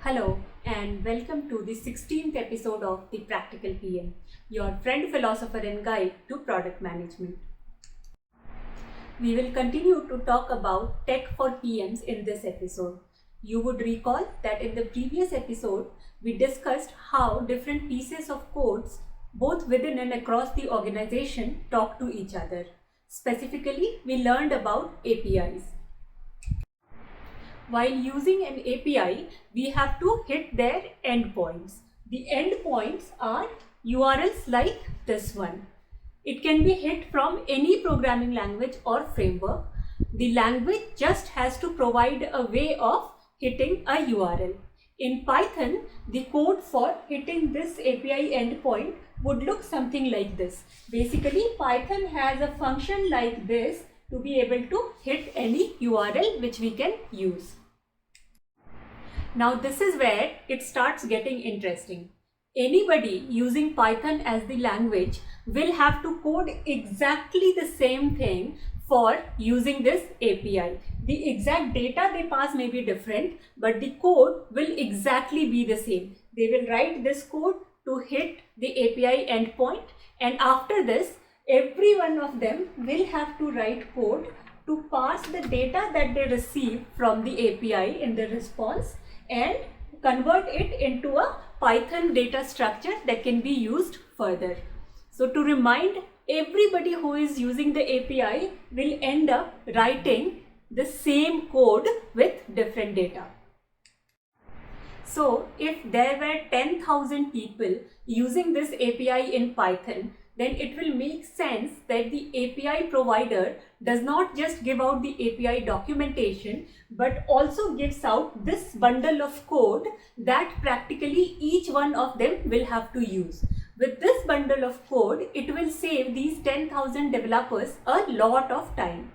Hello and welcome to the 16th episode of The Practical PM, your friend, philosopher and guide to product management. We will continue to talk about tech for PMs in this episode. You would recall that in the previous episode, we discussed how different pieces of codes, both within and across the organization, talk to each other. Specifically, we learned about APIs. While using an API, we have to hit their endpoints. The endpoints are URLs like this one. It can be hit from any programming language or framework. The language just has to provide a way of hitting a URL. In Python, the code for hitting this API endpoint would look something like this. Basically, Python has a function like this to be able to hit any URL which we can use. Now this is where it starts getting interesting. Anybody using Python as the language will have to code exactly the same thing for using this API. The exact data they pass may be different, but the code will exactly be the same. They will write this code to hit the API endpoint, and after this, every one of them will have to write code to parse the data that they receive from the API in the response and convert it into a Python data structure that can be used further. So to remind, everybody who is using the API will end up writing the same code with different data. So if there were 10,000 people using this API in Python, then it will make sense that the API provider does not just give out the API documentation, but also gives out this bundle of code that practically each one of them will have to use. With this bundle of code, it will save these 10,000 developers a lot of time.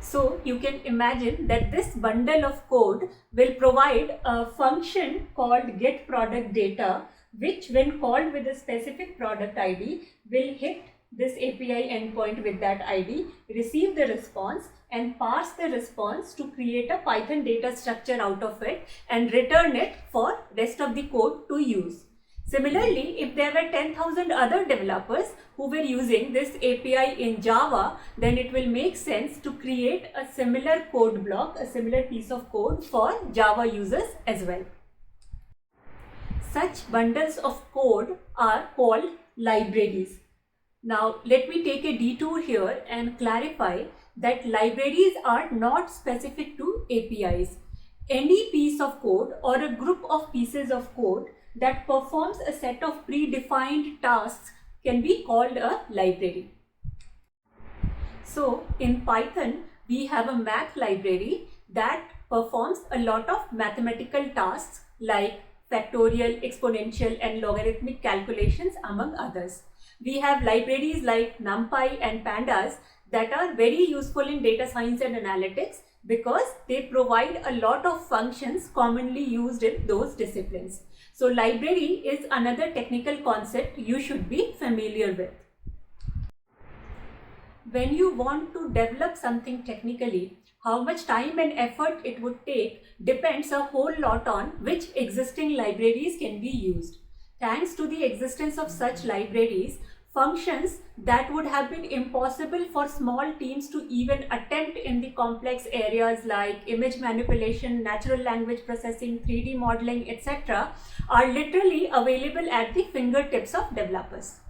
So you can imagine that this bundle of code will provide a function called getProductData, which when called with a specific product ID will hit this API endpoint with that ID, receive the response and parse the response to create a Python data structure out of it and return it for rest of the code to use. Similarly, if there were 10,000 other developers who were using this API in Java, then it will make sense to create a similar code block, a similar piece of code for Java users as well. Such bundles of code are called libraries. Now, let me take a detour here and clarify that libraries are not specific to APIs. Any piece of code or a group of pieces of code that performs a set of predefined tasks can be called a library. So in Python, we have a math library that performs a lot of mathematical tasks like factorial, exponential and logarithmic calculations, among others. We have libraries like NumPy and Pandas that are very useful in data science and analytics because they provide a lot of functions commonly used in those disciplines. So library is another technical concept you should be familiar with. When you want to develop something technically, how much time and effort it would take depends a whole lot on which existing libraries can be used. Thanks to the existence of such libraries, functions that would have been impossible for small teams to even attempt in the complex areas like image manipulation, natural language processing, 3D modeling, etc. are literally available at the fingertips of developers.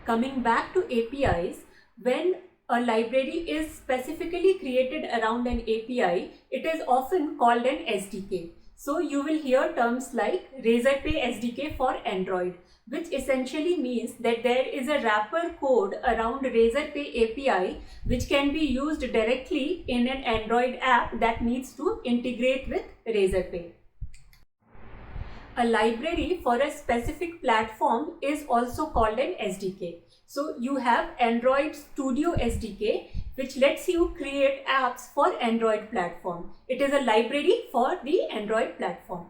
Coming back to APIs, when a library is specifically created around an API, it is often called an SDK. So you will hear terms like Razorpay SDK for Android, which essentially means that there is a wrapper code around Razorpay API which can be used directly in an Android app that needs to integrate with Razorpay. A library for a specific platform is also called an SDK. So you have Android Studio SDK, which lets you create apps for Android platform. It is a library for the Android platform.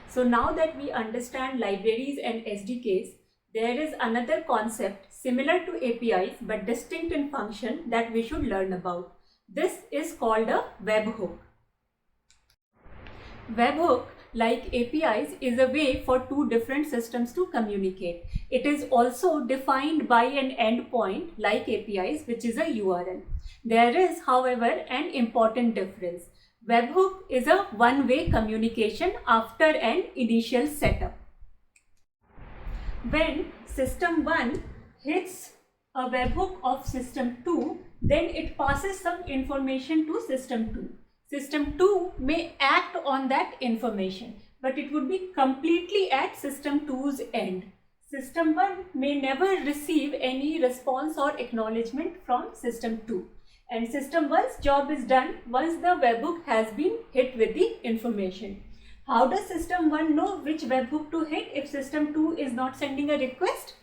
So now that we understand libraries and SDKs, there is another concept similar to APIs but distinct in function that we should learn about. This is called a webhook. Webhook, like APIs, is a way for two different systems to communicate. It is also defined by an endpoint like APIs, which is a URL. There is, however, an important difference. Webhook is a one-way communication after an initial setup. When system 1 hits a webhook of system 2, then it passes some information to system 2. System 2 may act on that information, but it would be completely at system 2's end. System 1 may never receive any response or acknowledgement from system 2. And system 1's job is done once the webhook has been hit with the information. How does system 1 know which webhook to hit if system 2 is not sending a request?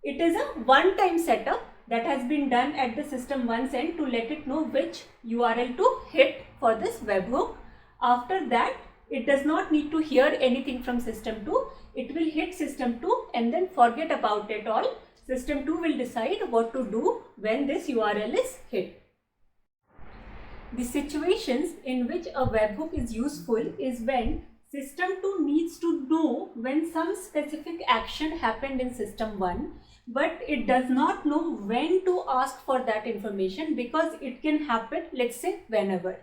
It is a one-time setup that has been done at the system 1's end to let it know which URL to hit for this webhook. After that, it does not need to hear anything from system 2. It will hit system 2 and then forget about it all. System 2 will decide what to do when this URL is hit. The situations in which a webhook is useful is when system 2 needs to know when some specific action happened in system 1, but it does not know when to ask for that information because it can happen, let's say, whenever.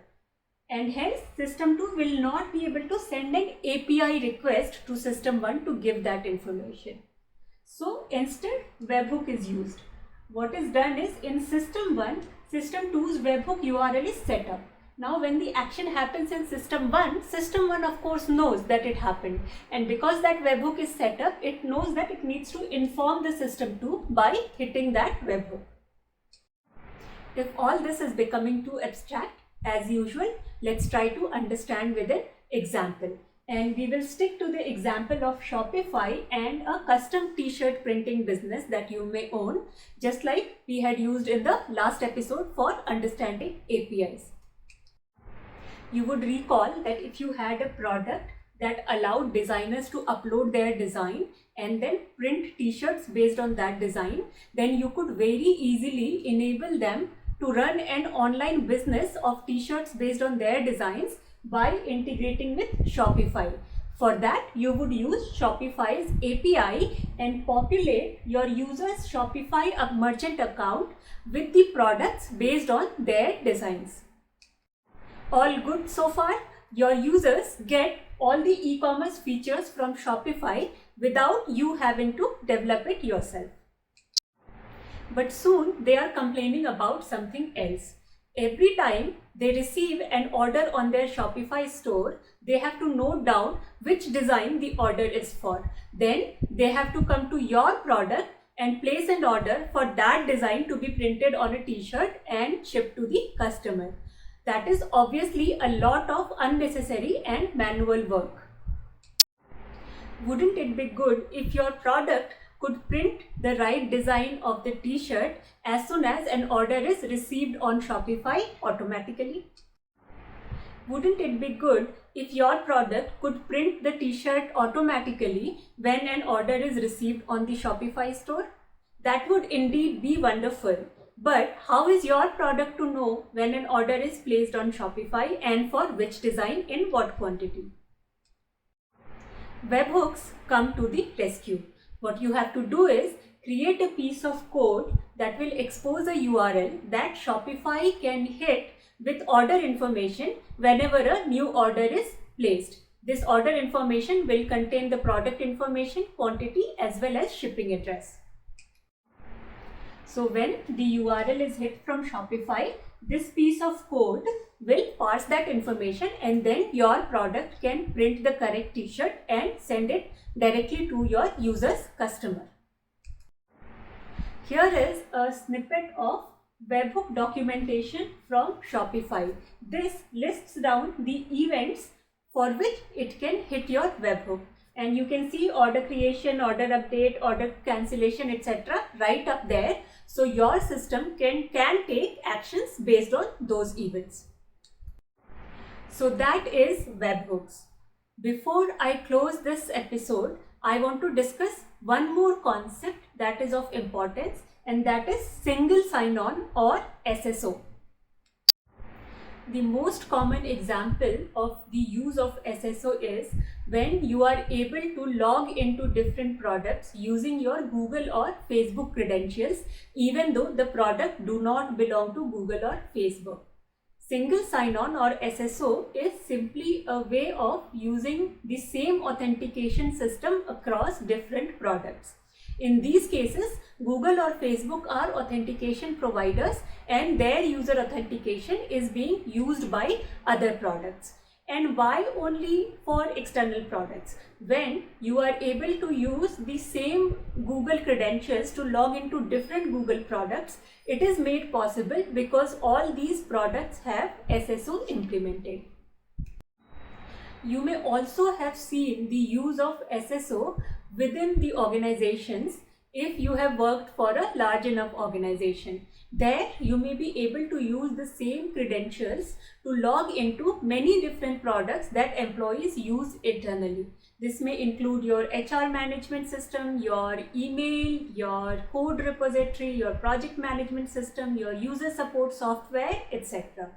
And hence system 2 will not be able to send an API request to system 1 to give that information. So instead, webhook is used. What is done is in system 1, system 2's webhook URL is set up. Now when the action happens in system 1 of course knows that it happened, and because that webhook is set up, it knows that it needs to inform the system 2 by hitting that webhook. If all this is becoming too abstract, as usual, let's try to understand with an example. And we will stick to the example of Shopify and a custom t-shirt printing business that you may own, just like we had used in the last episode for understanding APIs. You would recall that if you had a product that allowed designers to upload their design and then print t-shirts based on that design, then you could very easily enable them to run an online business of t-shirts based on their designs by integrating with Shopify. For that, you would use Shopify's API and populate your user's Shopify merchant account with the products based on their designs. All good so far? Your users get all the e-commerce features from Shopify without you having to develop it yourself. But soon they are complaining about something else. Every time they receive an order on their Shopify store, they have to note down which design the order is for. Then they have to come to your product and place an order for that design to be printed on a t-shirt and shipped to the customer. That is obviously a lot of unnecessary and manual work. Wouldn't it be good if your product could print the right design of the t-shirt as soon as an order is received on Shopify automatically? Wouldn't it be good if your product could print the t-shirt automatically when an order is received on the Shopify store? That would indeed be wonderful. But how is your product to know when an order is placed on Shopify and for which design in what quantity? Webhooks come to the rescue. What you have to do is create a piece of code that will expose a URL that Shopify can hit with order information whenever a new order is placed. This order information will contain the product information, quantity, as well as shipping address. So when the URL is hit from Shopify, this piece of code will parse that information and then your product can print the correct t-shirt and send it directly to your user's customer. Here is a snippet of webhook documentation from Shopify. This lists down the events for which it can hit your webhook. And you can see order creation, order update, order cancellation, etc. right up there. So your system can take actions based on those events. So that is webhooks. Before I close this episode, I want to discuss one more concept that is of importance, and that is single sign-on or SSO. The most common example of the use of SSO is when you are able to log into different products using your Google or Facebook credentials, even though the product do not belong to Google or Facebook. Single sign-on or SSO is simply a way of using the same authentication system across different products. In these cases, Google or Facebook are authentication providers and their user authentication is being used by other products. And why only for external products? When you are able to use the same Google credentials to log into different Google products, it is made possible because all these products have SSO implemented. You may also have seen the use of SSO within the organizations if you have worked for a large enough organization. There you may be able to use the same credentials to log into many different products that employees use internally. This may include your HR management system, your email, your code repository, your project management system, your user support software, etc.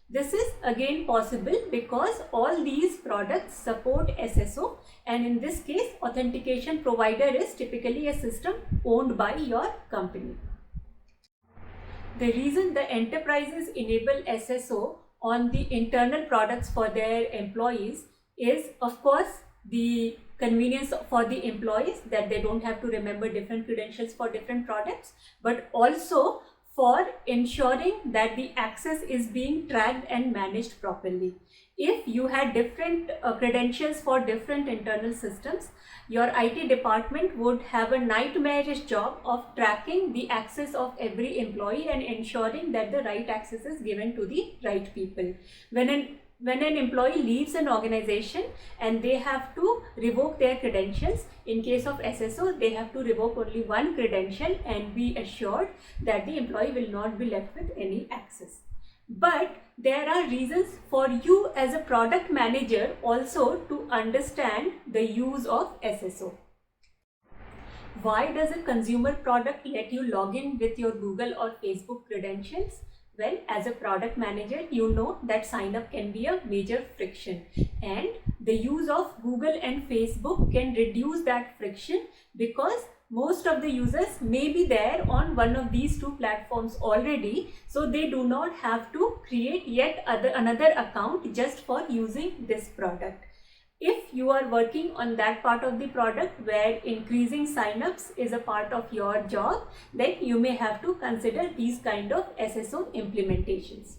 This is again possible because all these products support SSO, and in this case, authentication provider is typically a system owned by your company. The reason the enterprises enable SSO on the internal products for their employees is, of course, the convenience for the employees that they don't have to remember different credentials for different products, but also for ensuring that the access is being tracked and managed properly. If you had different credentials for different internal systems, your IT department would have a nightmarish job of tracking the access of every employee and ensuring that the right access is given to the right people. When an employee leaves an organization and they have to revoke their credentials, in case of SSO, they have to revoke only one credential and be assured that the employee will not be left with any access. But there are reasons for you as a product manager also to understand the use of SSO. Why does a consumer product let you log in with your Google or Facebook credentials? Well, as a product manager, you know that sign up can be a major friction, and the use of Google and Facebook can reduce that friction because most of the users may be there on one of these two platforms already, so they do not have to create yet another account just for using this product. If you are working on that part of the product where increasing signups is a part of your job, then you may have to consider these kind of SSO implementations.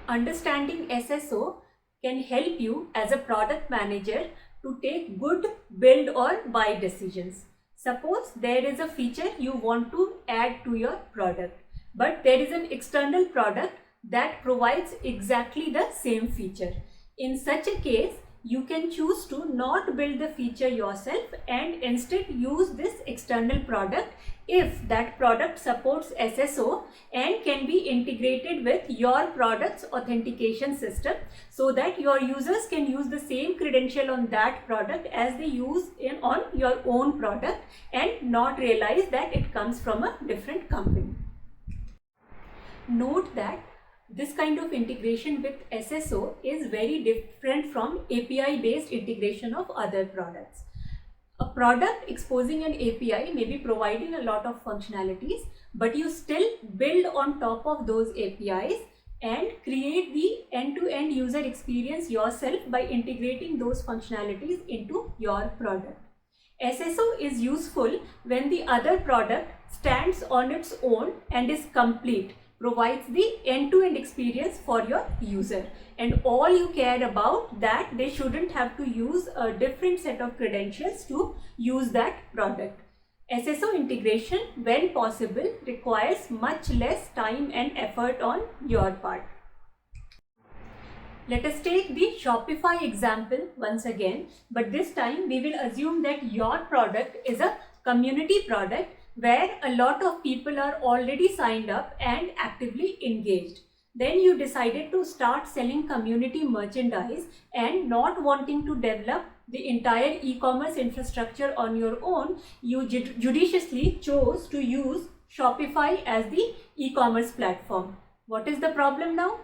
Understanding SSO can help you as a product manager to take good build or buy decisions. Suppose there is a feature you want to add to your product, but there is an external product that provides exactly the same feature. In such a case, you can choose to not build the feature yourself and instead use this external product if that product supports SSO and can be integrated with your product's authentication system so that your users can use the same credential on that product as they use on your own product and not realize that it comes from a different company. Note that this kind of integration with SSO is very different from API-based integration of other products. A product exposing an API may be providing a lot of functionalities, but you still build on top of those APIs and create the end-to-end user experience yourself by integrating those functionalities into your product. SSO is useful when the other product stands on its own and is complete, provides the end-to-end experience for your user, and all you care about that they shouldn't have to use a different set of credentials to use that product. SSO integration, when possible, requires much less time and effort on your part. Let us take the Shopify example once again, but this time we will assume that your product is a community product where a lot of people are already signed up and actively engaged. Then you decided to start selling community merchandise and not wanting to develop the entire e-commerce infrastructure on your own, you judiciously chose to use Shopify as the e-commerce platform. What is the problem now?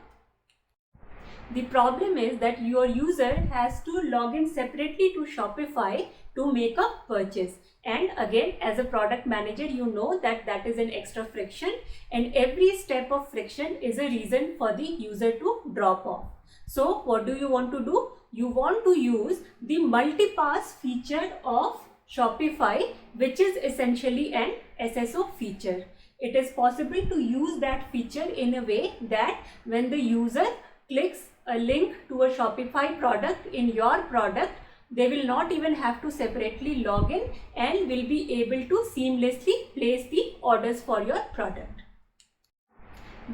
The problem is that your user has to log in separately to Shopify to make a purchase. And again, as a product manager, you know that that is an extra friction, and every step of friction is a reason for the user to drop off. So what do you want to do? You want to use the multipass feature of Shopify, which is essentially an SSO feature. It is possible to use that feature in a way that when the user clicks a link to a Shopify product in your product, they will not even have to separately log in and will be able to seamlessly place the orders for your product.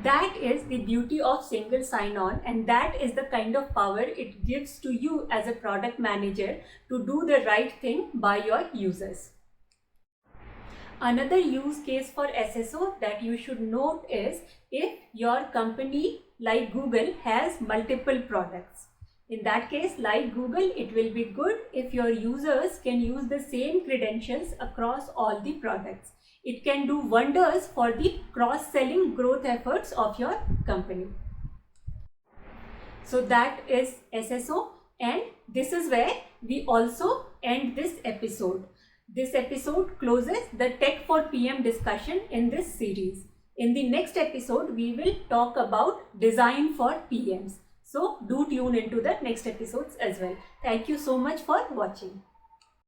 That is the beauty of single sign-on, and that is the kind of power it gives to you as a product manager to do the right thing by your users. Another use case for SSO that you should note is if your company like Google has multiple products. In that case, like Google, it will be good if your users can use the same credentials across all the products. It can do wonders for the cross-selling growth efforts of your company. So that is SSO, and this is where we also end this episode. This episode closes the Tech for PM discussion in this series. In the next episode, we will talk about design for PMs. So do tune into the next episodes as well. Thank you so much for watching.